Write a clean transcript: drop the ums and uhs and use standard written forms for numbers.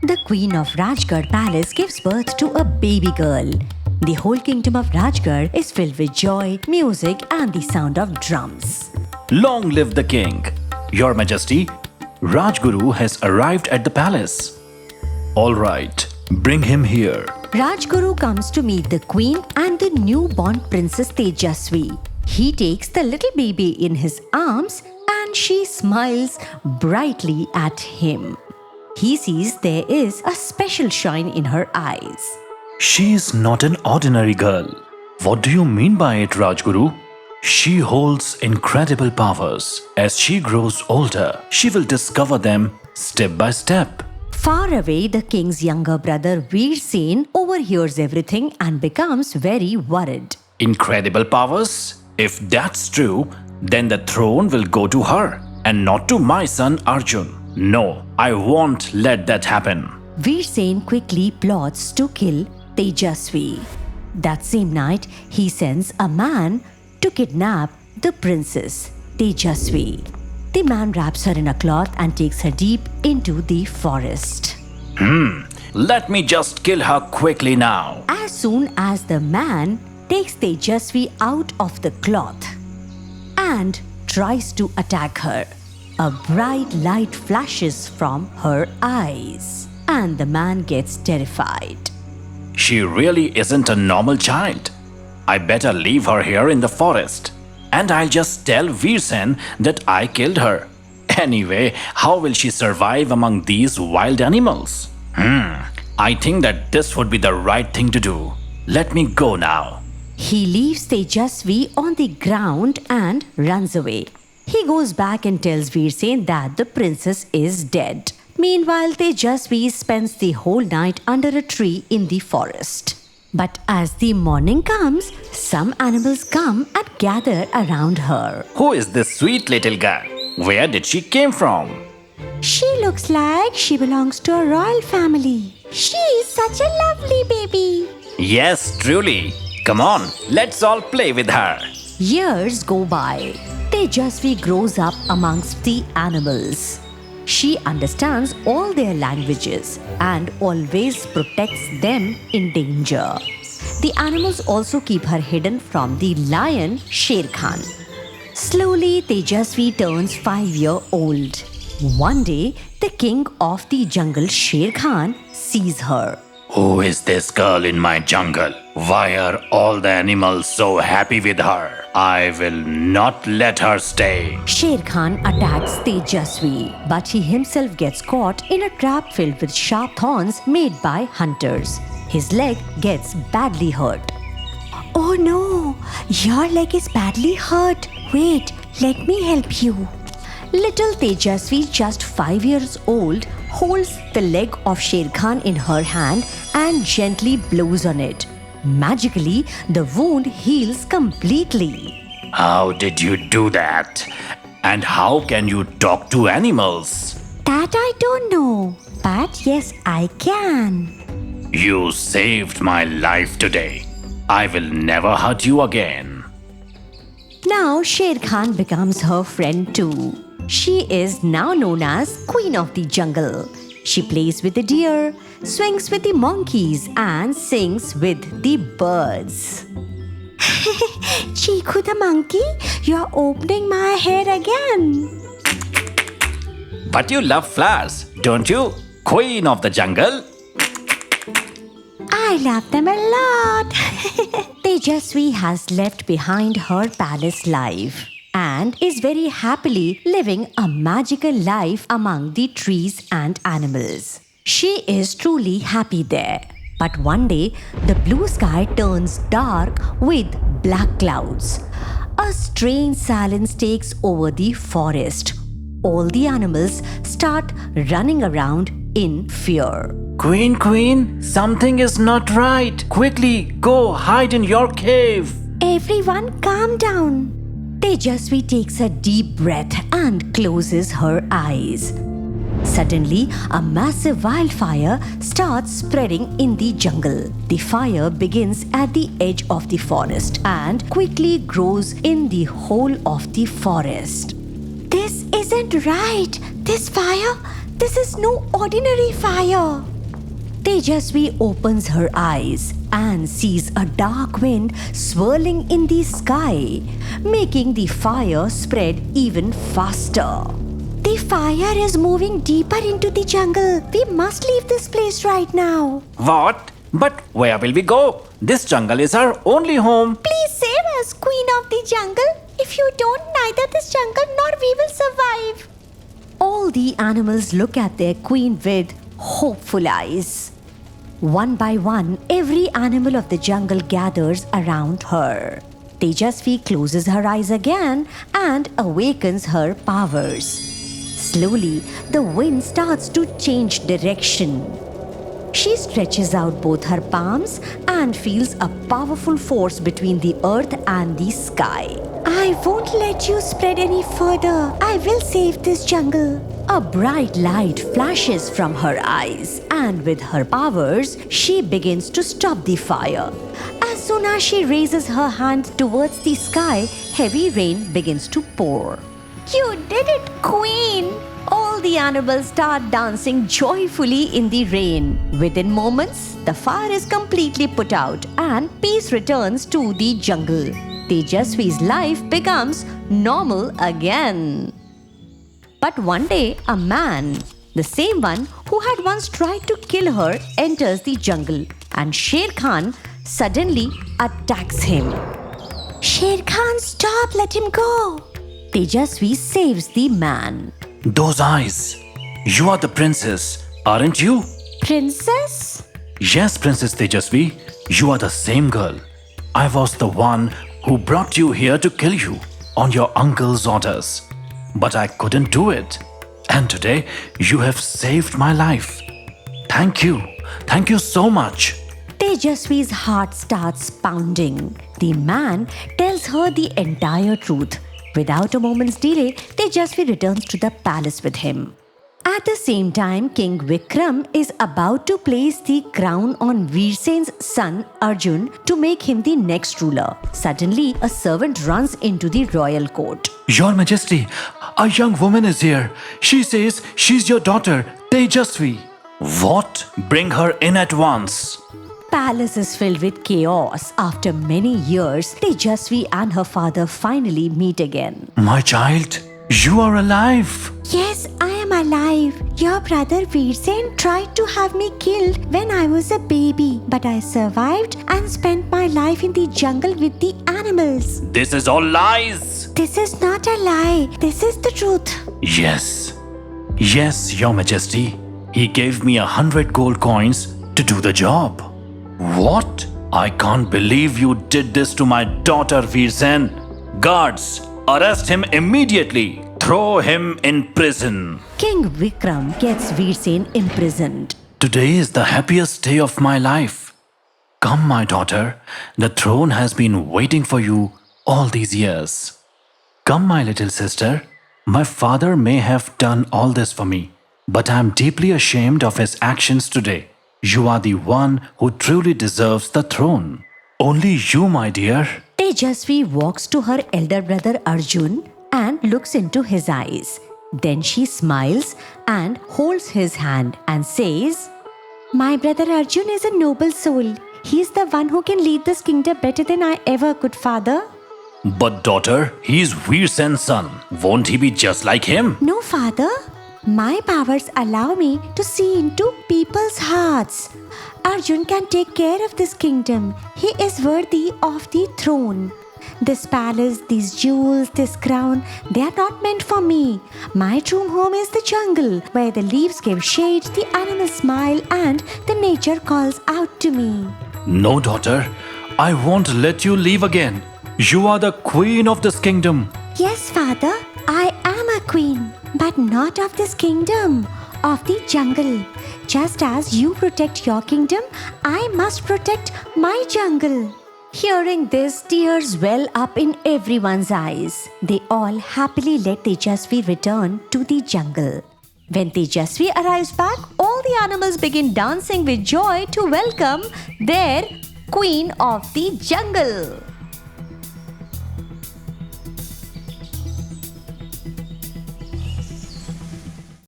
The queen of Rajgarh Palace gives birth to a baby girl. The whole kingdom of Rajgarh is filled with joy, music, and the sound of drums. Long live the king! Your Majesty, Rajguru has arrived at the palace. All right, bring him here. Rajguru comes to meet the queen and the newborn princess Tejasvi. He takes the little baby in his arms and she smiles brightly at him. He sees there is a special shine in her eyes. She is not an ordinary girl. What do you mean by it, Rajguru? She holds incredible powers. As she grows older, she will discover them step by step. Far away, the king's younger brother Veer Sen overhears everything and becomes very worried. Incredible powers? If that's true, then the throne will go to her and not to my son Arjun. No, I won't let that happen. Veer Sen quickly plots to kill Tejasvi. That same night, he sends a man to kidnap the princess Tejasvi. The man wraps her in a cloth and takes her deep into the forest. Let me just kill her quickly now. As soon as the man takes Tejasvi out of the cloth and tries to attack her, a bright light flashes from her eyes and the man gets terrified. She really isn't a normal child. I better leave her here in the forest. And I'll just tell Veersen that I killed her. Anyway, how will she survive among these wild animals? I think that this would be the right thing to do. Let me go now. He leaves Tejasvi on the ground and runs away. He goes back and tells Veersen that the princess is dead. Meanwhile, Tejasvi spends the whole night under a tree in the forest. But as the morning comes, some animals come and gather around her. Who is this sweet little girl? Where did she came from? She looks like she belongs to a royal family. She is such a lovely baby. Yes, truly. Come on, let's all play with her. Years go by. Tejasvi grows up amongst the animals. She understands all their languages and always protects them in danger. The animals also keep her hidden from the lion Sher Khan. Slowly, Tejasvi turns 5-year-old. One day, the king of the jungle Sher Khan sees her. Who is this girl in my jungle? Why are all the animals so happy with her? I will not let her stay. Sher Khan attacks Tejasvi, but he himself gets caught in a trap filled with sharp thorns made by hunters. His leg gets badly hurt. Oh no, your leg is badly hurt. Wait, let me help you. Little Tejasvi, just 5 years old, holds the leg of Sher Khan in her hand and gently blows on it. Magically, the wound heals completely. How did you do that? And how can you talk to animals? That I don't know, but yes, I can. You saved my life today. I will never hurt you again. Now Sher Khan becomes her friend too. She is now known as Queen of the Jungle. She plays with the deer, swings with the monkeys, and sings with the birds. Chiku the monkey, you're opening my hair again. But you love flowers, don't you? Queen of the jungle? I love them a lot. Tejasvi has left behind her palace life and is very happily living a magical life among the trees and animals. She is truly happy there. But one day, the blue sky turns dark with black clouds. A strange silence takes over the forest. All the animals start running around in fear. Queen, something is not right. Quickly, go hide in your cave. Everyone calm down. Tejasvi takes a deep breath and closes her eyes. Suddenly, a massive wildfire starts spreading in the jungle. The fire begins at the edge of the forest and quickly grows in the whole of the forest. This isn't right. This is no ordinary fire. Tejasvi opens her eyes and sees a dark wind swirling in the sky, making the fire spread even faster. The fire is moving deeper into the jungle. We must leave this place right now. What? But where will we go? This jungle is our only home. Please save us, Queen of the Jungle. If you don't, neither this jungle nor we will survive. All the animals look at their queen with hopeful eyes. One by one, every animal of the jungle gathers around her. Tejasvi closes her eyes again and awakens her powers. Slowly, the wind starts to change direction. She stretches out both her palms and feels a powerful force between the earth and the sky. I won't let you spread any further. I will save this jungle. A bright light flashes from her eyes, and with her powers, she begins to stop the fire. As soon as she raises her hand towards the sky, heavy rain begins to pour. You did it, Queen! All the animals start dancing joyfully in the rain. Within moments, the fire is completely put out and peace returns to the jungle. Tejasvi's life becomes normal again. But one day, a man, the same one who had once tried to kill her, enters the jungle, and Sher Khan suddenly attacks him. Sher Khan, stop! Let him go! Tejasvi saves the man. Those eyes. You are the princess, aren't you? Princess? Yes, Princess Tejasvi. You are the same girl. I was the one who brought you here to kill you on your uncle's orders. But I couldn't do it. And today, you have saved my life. Thank you. Thank you so much. Tejasvi's heart starts pounding. The man tells her the entire truth. Without a moment's delay, Tejasvi returns to the palace with him. At the same time, King Vikram is about to place the crown on Veersen's son Arjun to make him the next ruler. Suddenly, a servant runs into the royal court. Your Majesty, a young woman is here. She says she's your daughter, Tejasvi. What? Bring her in at once. Palace is filled with chaos. After many years, Tejasvi and her father finally meet again. My child, you are alive. Yes, I am alive. Your brother Veersen tried to have me killed when I was a baby, but I survived and spent my life in the jungle with the animals. This is all lies. This is not a lie. This is the truth. Yes. Yes, Your Majesty. He gave me 100 gold coins to do the job. What? I can't believe you did this to my daughter, Veersen. Guards, arrest him immediately. Throw him in prison. King Vikram gets Veersen imprisoned. Today is the happiest day of my life. Come, my daughter. The throne has been waiting for you all these years. Come, my little sister. My father may have done all this for me, but I am deeply ashamed of his actions today. You are the one who truly deserves the throne. Only you, my dear. Tejasvi walks to her elder brother Arjun and looks into his eyes. Then she smiles and holds his hand and says, My brother Arjun is a noble soul. He is the one who can lead this kingdom better than I ever could, father. But daughter, he is Veersen's son. Won't he be just like him? No, father. My powers allow me to see into people's hearts. Arjun can take care of this kingdom. He is worthy of the throne. This palace, these jewels, this crown, they are not meant for me. My true home is the jungle, where the leaves give shade, the animals smile, and the nature calls out to me. No, daughter. I won't let you leave again. You are the queen of this kingdom. Yes, father, I am a queen, but not of this kingdom, of the jungle. Just as you protect your kingdom, I must protect my jungle. Hearing this, tears well up in everyone's eyes. They all happily let Tejasvi return to the jungle. When Tejasvi arrives back, all the animals begin dancing with joy to welcome their queen of the jungle.